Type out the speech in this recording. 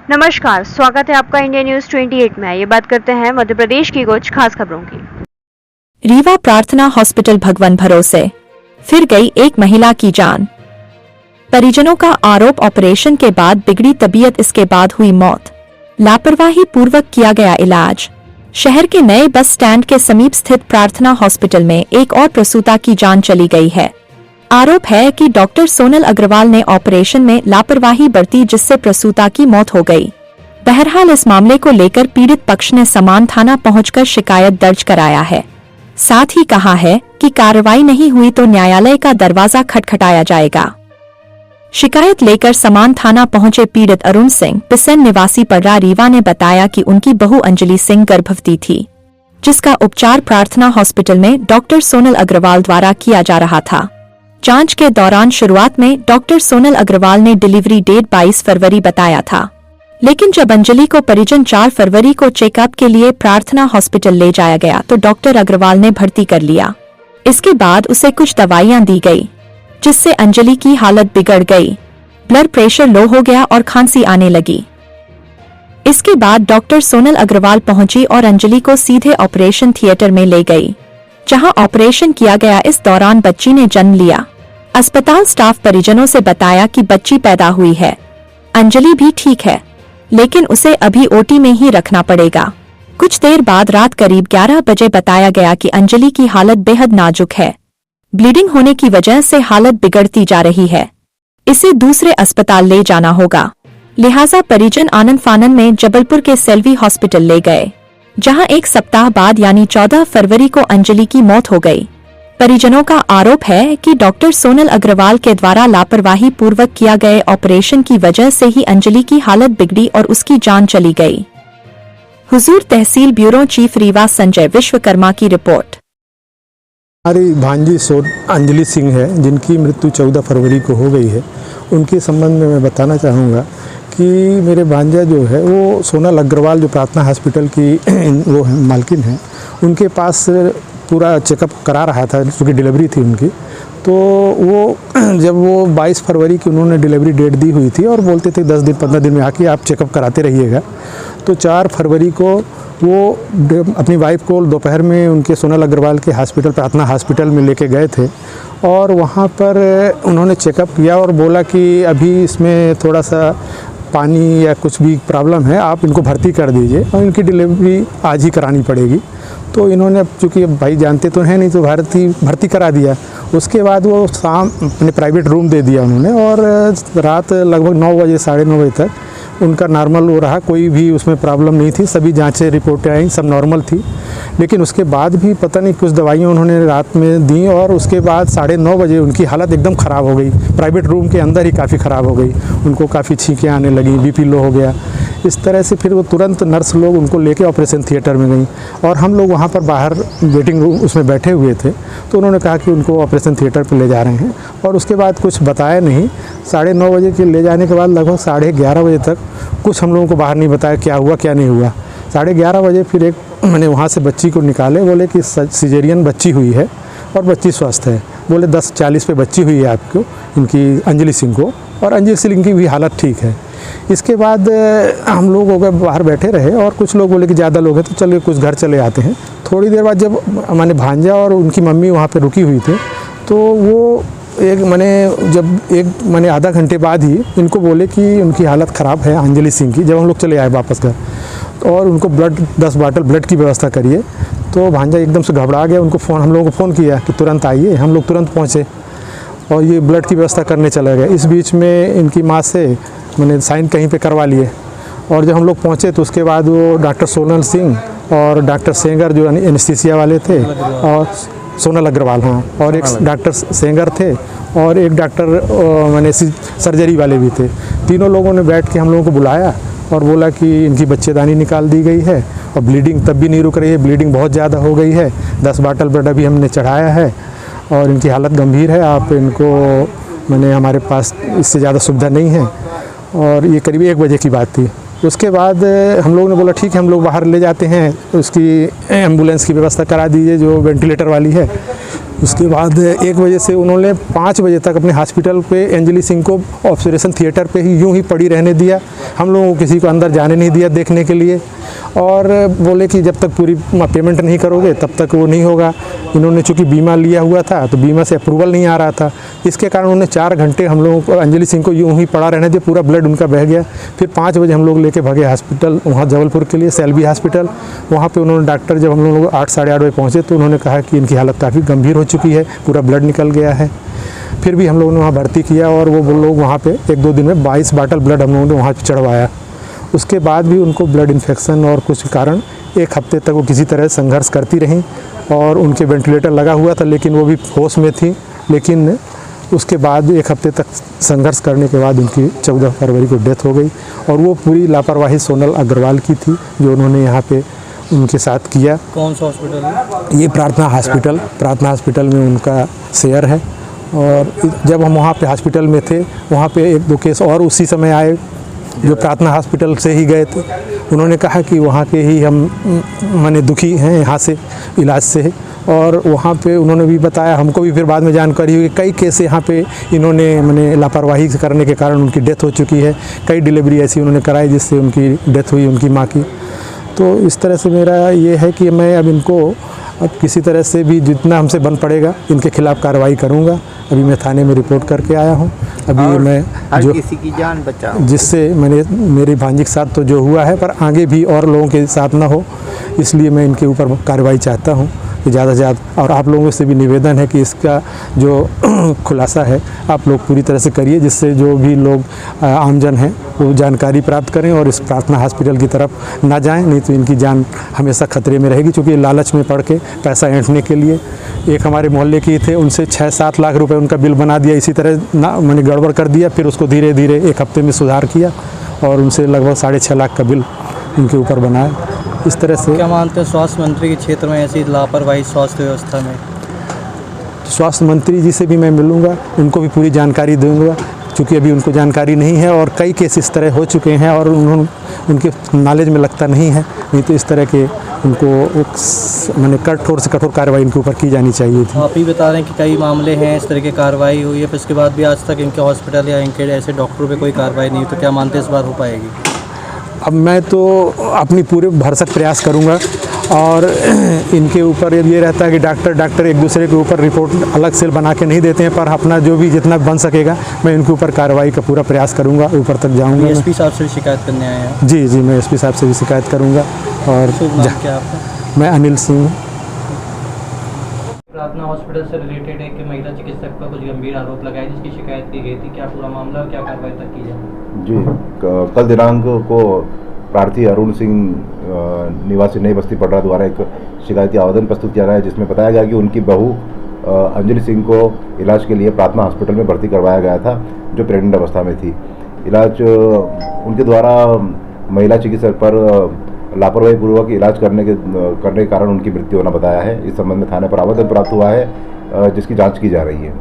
नमस्कार, स्वागत है आपका इंडिया न्यूज 28 में। ये बात करते हैं मध्य प्रदेश की कुछ खास खबरों की। रीवा प्रार्थना हॉस्पिटल भगवान भरोसे फिर गई एक महिला की जान। परिजनों का आरोप, ऑपरेशन के बाद बिगड़ी तबीयत, इसके बाद हुई मौत। लापरवाही पूर्वक किया गया इलाज। शहर के नए बस स्टैंड के समीप स्थित प्रार्थना हॉस्पिटल में एक और प्रसूता की जान चली गई है। आरोप है कि डॉक्टर सोनल अग्रवाल ने ऑपरेशन में लापरवाही बरती, जिससे प्रसूता की मौत हो गई। बहरहाल इस मामले को लेकर पीड़ित पक्ष ने समान थाना पहुंचकर शिकायत दर्ज कराया है। साथ ही कहा है कि कार्रवाई नहीं हुई तो न्यायालय का दरवाजा खटखटाया जाएगा। शिकायत लेकर समान थाना पहुंचे पीड़ित अरुण सिंह, पिसन निवासी पर्रा, रीवा ने बताया कि उनकी बहू अंजलि सिंह गर्भवती थी, जिसका उपचार प्रार्थना हॉस्पिटल में डॉक्टर सोनल अग्रवाल द्वारा किया जा रहा था। जांच के दौरान शुरुआत में डॉक्टर सोनल अग्रवाल ने डिलीवरी डेट 22 फरवरी बताया था, लेकिन जब अंजलि को परिजन 4 फरवरी को चेकअप के लिए प्रार्थना हॉस्पिटल ले जाया गया तो डॉक्टर अग्रवाल ने भर्ती कर लिया। इसके बाद उसे कुछ दवाइयां दी गई, जिससे अंजलि की हालत बिगड़ गई। ब्लड प्रेशर लो हो गया और खांसी आने लगी। इसके बाद डॉक्टर सोनल अग्रवाल पहुंची और अंजलि को सीधे ऑपरेशन थिएटर में ले गई, जहां ऑपरेशन किया गया। इस दौरान बच्ची ने जन्म लिया। अस्पताल स्टाफ परिजनों से बताया कि बच्ची पैदा हुई है, अंजलि भी ठीक है, लेकिन उसे अभी ओटी में ही रखना पड़ेगा। कुछ देर बाद रात करीब 11 बजे बताया गया कि अंजलि की हालत बेहद नाजुक है। ब्लीडिंग होने की वजह से हालत बिगड़ती जा रही है, इसे दूसरे अस्पताल ले जाना होगा। लिहाजा परिजन आनंद फानन में जबलपुर के सेल्वी हॉस्पिटल ले गए, जहां एक सप्ताह बाद यानी 14 फरवरी को अंजलि की मौत हो गई। परिजनों का आरोप है कि डॉक्टर सोनल अग्रवाल के द्वारा लापरवाही पूर्वक किया गए ऑपरेशन की वजह से ही अंजलि की हालत बिगड़ी और उसकी जान चली गई। हुजूर तहसील ब्यूरो चीफ रीवा संजय विश्वकर्मा की रिपोर्ट। हमारी भांजी अंजलि सिंह है, जिनकी मृत्यु 14 फरवरी को हो गई है। उनके संबंध में मैं बताना चाहूँगा कि मेरे भांजा जो है वो सोनल अग्रवाल, जो प्रार्थना हॉस्पिटल की वो मालकिन है, उनके पास पूरा चेकअप करा रहा था, क्योंकि डिलीवरी थी उनकी। तो वो जब वो 22 फरवरी की उन्होंने डिलीवरी डेट दी हुई थी और बोलते थे 10 दिन 15 दिन में आके आप चेकअप कराते रहिएगा। तो 4 फरवरी को वो अपनी वाइफ को दोपहर में उनके सोनल अग्रवाल के हॉस्पिटल, प्रार्थना हॉस्पिटल में लेके गए थे और वहाँ पर उन्होंने चेकअप किया और बोला कि अभी इसमें थोड़ा सा पानी या कुछ भी प्रॉब्लम है, आप इनको भर्ती कर दीजिए और इनकी डिलीवरी आज ही करानी पड़ेगी। तो इन्होंने, चूँकि भाई जानते तो हैं नहीं, तो भर्ती करा दिया। उसके बाद वो शाम अपने प्राइवेट रूम दे दिया उन्होंने और रात लगभग 9 बजे, साढ़े 9 बजे तक उनका नॉर्मल हो रहा, कोई भी उसमें प्रॉब्लम नहीं थी। सभी जांचें, रिपोर्टें आई, सब नॉर्मल थी। लेकिन उसके बाद भी पता नहीं कुछ दवाइयाँ उन्होंने रात में दी और उसके बाद साढ़े 9 बजे उनकी हालत एकदम ख़राब हो गई। प्राइवेट रूम के अंदर ही काफ़ी ख़राब हो गई, उनको काफ़ी छींकें आने लगी, बीपी लो हो गया। इस तरह से फिर वो तुरंत नर्स लोग उनको लेके ऑपरेशन थिएटर में गई और हम लोग वहाँ पर बाहर वेटिंग रूम उसमें बैठे हुए थे। तो उन्होंने कहा कि उनको ऑपरेशन थिएटर पर ले जा रहे हैं और उसके बाद कुछ बताया नहीं। 9:30 बजे के ले जाने के बाद लगभग 11:30 बजे तक कुछ हम लोगों को बाहर नहीं बताया क्या हुआ क्या नहीं हुआ। 11:30 बजे फिर मैंने वहाँ से बच्ची को निकाले, बोले कि सिजेरियन बच्ची हुई है और बच्ची स्वस्थ है। बोले 10:40 पे बच्ची हुई है आपको, इनकी अंजलि सिंह को, और अंजलि सिंह की भी हालत ठीक है। इसके बाद हम लोग हो गए बाहर बैठे रहे और कुछ लोग बोले कि ज़्यादा लोग हैं तो चलिए कुछ घर चले आते हैं। थोड़ी देर बाद जब मैंने भांजा और उनकी मम्मी वहाँ पे रुकी हुई थी, तो वो मैंने आधा घंटे बाद ही इनको बोले कि उनकी हालत ख़राब है अंजलि सिंह की। जब हम लोग चले आए वापस घर और उनको 10 बॉटल ब्लड की व्यवस्था करिए, तो भांजा एकदम से घबरा गया। उनको हम लोगों को फ़ोन किया कि तुरंत आइए। हम लोग तुरंत पहुँचे और ये ब्लड की व्यवस्था करने चले गए। इस बीच में इनकी माँ से मैंने साइन कहीं पे करवा लिए और जब हम लोग पहुँचे तो उसके बाद वो डॉक्टर सोनल सिंह और डॉक्टर सेंगर, जो एनेस्थीसिया वाले थे, और सोनल अग्रवाल, हाँ, और एक डॉक्टर सेंगर थे और एक डॉक्टर सर्जरी वाले भी थे। तीनों लोगों ने बैठ के हम लोगों को बुलाया और बोला कि इनकी बच्चेदानी निकाल दी गई है और ब्लीडिंग तब भी नहीं रुक रही है, ब्लीडिंग बहुत ज़्यादा हो गई है। 10 बॉटल ब्लड अभी हमने चढ़ाया है और इनकी हालत गंभीर है। आप इनको, हमारे पास इससे ज़्यादा सुविधा नहीं है। और ये करीब 1 बजे की बात थी। उसके बाद हम लोगों ने बोला ठीक है, हम लोग बाहर ले जाते हैं, उसकी एम्बुलेंस की व्यवस्था करा दीजिए जो वेंटिलेटर वाली है। उसके बाद 1 बजे से उन्होंने 5 बजे तक अपने हॉस्पिटल पे अंजलि सिंह को ऑब्जर्वेशन थिएटर पे ही यूं ही पड़ी रहने दिया। हम लोगों को किसी को अंदर जाने नहीं दिया देखने के लिए, और बोले कि जब तक पूरी पेमेंट नहीं करोगे तब तक वो नहीं होगा। इन्होंने चूँकि बीमा लिया हुआ था तो बीमा से अप्रूवल नहीं आ रहा था, इसके कारण उन्होंने 4 घंटे हम लोगों को अंजलि सिंह को यूं ही पड़ा रहने दिया, पूरा ब्लड उनका बह गया। फिर 5 बजे हम लोग लेके भागे हॉस्पिटल वहाँ जबलपुर के लिए, सेल्वी हॉस्पिटल। वहाँ पे उन्होंने डॉक्टर, जब हम लोग 8 साढ़े 8 बजे पहुँचे तो उन्होंने कहा कि इनकी हालत काफ़ी गंभीर हो चुकी है, पूरा ब्लड निकल गया है। फिर भी हम लोगों ने वहाँ भर्ती किया और वो लोग वहाँ पे 1-2 दिन में 22 बाटल ब्लड हम लोगों ने वहाँ चढ़वाया। उसके बाद भी उनको ब्लड इन्फेक्शन और कुछ कारण 1 हफ्ते तक वो किसी तरह संघर्ष करती रहीं, और उनके वेंटिलेटर लगा हुआ था लेकिन वो भी होश में थी। लेकिन उसके बाद 1 हफ्ते तक संघर्ष करने के बाद उनकी 14 फरवरी को डेथ हो गई, और वो पूरी लापरवाही सोनल अग्रवाल की थी जो उन्होंने यहाँ पे उनके साथ किया। कौन सा हॉस्पिटल है? ये प्रार्थना हॉस्पिटल में उनका शेयर है। और जब हम वहाँ पे हॉस्पिटल में थे, वहाँ पे 1-2 केस और उसी समय आए जो प्रार्थना हॉस्पिटल से ही गए थे। उन्होंने कहा कि वहाँ के ही हम माने दुखी हैं यहाँ से इलाज से, और वहाँ पे उन्होंने भी बताया, हमको भी फिर बाद में जानकारी हुई कि कई केस यहाँ पे इन्होंने माने लापरवाही करने के कारण उनकी डेथ हो चुकी है। कई डिलीवरी ऐसी उन्होंने कराई जिससे उनकी डेथ हुई उनकी माँ की। तो इस तरह से मेरा ये है कि मैं अब इनको किसी तरह से भी जितना हमसे बन पड़ेगा इनके खिलाफ़ कार्रवाई करूँगा। अभी मैं थाने में रिपोर्ट करके आया हूँ। अभी मैं जो किसी की जान बचाओ, जिससे मेरी भांजी के साथ तो जो हुआ है, पर आगे भी और लोगों के साथ ना हो, इसलिए मैं इनके ऊपर कार्रवाई चाहता हूँ कि ज़्यादा से ज़्यादा। और आप लोगों से भी निवेदन है कि इसका जो खुलासा है आप लोग पूरी तरह से करिए, जिससे जो भी लोग आमजन हैं वो जानकारी प्राप्त करें और इस प्रार्थना हॉस्पिटल की तरफ ना जाएं, नहीं तो इनकी जान हमेशा खतरे में रहेगी। क्योंकि लालच में पड़ के पैसा ऐंठने के लिए, एक हमारे मोहल्ले के थे, उनसे 6-7 लाख रुपए उनका बिल बना दिया, इसी तरह ना मैंने गड़बड़ कर दिया। फिर उसको धीरे धीरे 1 हफ्ते में सुधार किया और उनसे लगभग 6.5 लाख का बिल उनके ऊपर बनाया। इस तरह से क्या मानते हैं स्वास्थ्य मंत्री के क्षेत्र में ऐसी लापरवाही स्वास्थ्य व्यवस्था में? स्वास्थ्य मंत्री जी से भी मैं मिलूँगा, उनको भी पूरी जानकारी दूँगा, क्योंकि अभी उनको जानकारी नहीं है और कई केस इस तरह हो चुके हैं और उनके नॉलेज में लगता नहीं है। नहीं तो इस तरह के उनको मैंने कठोर से कठोर कार्रवाई इनके ऊपर की जानी चाहिए थी। आप ही बता रहे हैं कि कई मामले हैं इस तरह की कार्रवाई हुई है, फिर इसके बाद भी आज तक इनके हॉस्पिटल या इनके ऐसे डॉक्टरों पे कोई कार्रवाई नहीं हुई, तो क्या मानते हैं इस बार हो पाएगी? अब मैं तो अपनी पूरे भरसक प्रयास करूंगा, और इनके ऊपर ये रहता है कि डॉक्टर एक दूसरे के ऊपर रिपोर्ट अलग से बना के नहीं देते हैं, पर अपना जो भी जितना बन सकेगा मैं इनके ऊपर कार्रवाई का पूरा प्रयास करूंगा, ऊपर तक जाऊंगा। एसपी साहब से भी शिकायत करने आए हैं? जी, मैं एसपी साहब से भी शिकायत करूंगा। और क्या आपका? मैं अनिल सिंह। प्रार्थना हॉस्पिटल से रिलेटेड है कि महिला चिकित्सक पर कुछ गंभीर आरोप लगाए जिसकी शिकायत की गई थी, क्या पूरा मामला और क्या कार्रवाई तक की जाए? जी, कल दिनांक को प्रार्थी अरुण सिंह निवासी नई बस्ती पटरा द्वारा एक शिकायती आवेदन प्रस्तुत किया गया है, जिसमें बताया गया कि उनकी बहू अंजलि सिंह को इलाज के लिए प्रार्थना हॉस्पिटल में भर्ती करवाया गया था, जो प्रेग्नेंट अवस्था में थी। इलाज उनके द्वारा महिला चिकित्सक पर लापरवाही पूर्वक इलाज करने के कारण उनकी मृत्यु होना बताया है। इस संबंध में थाने पर आवेदन प्राप्त हुआ है, जिसकी जांच की जा रही है।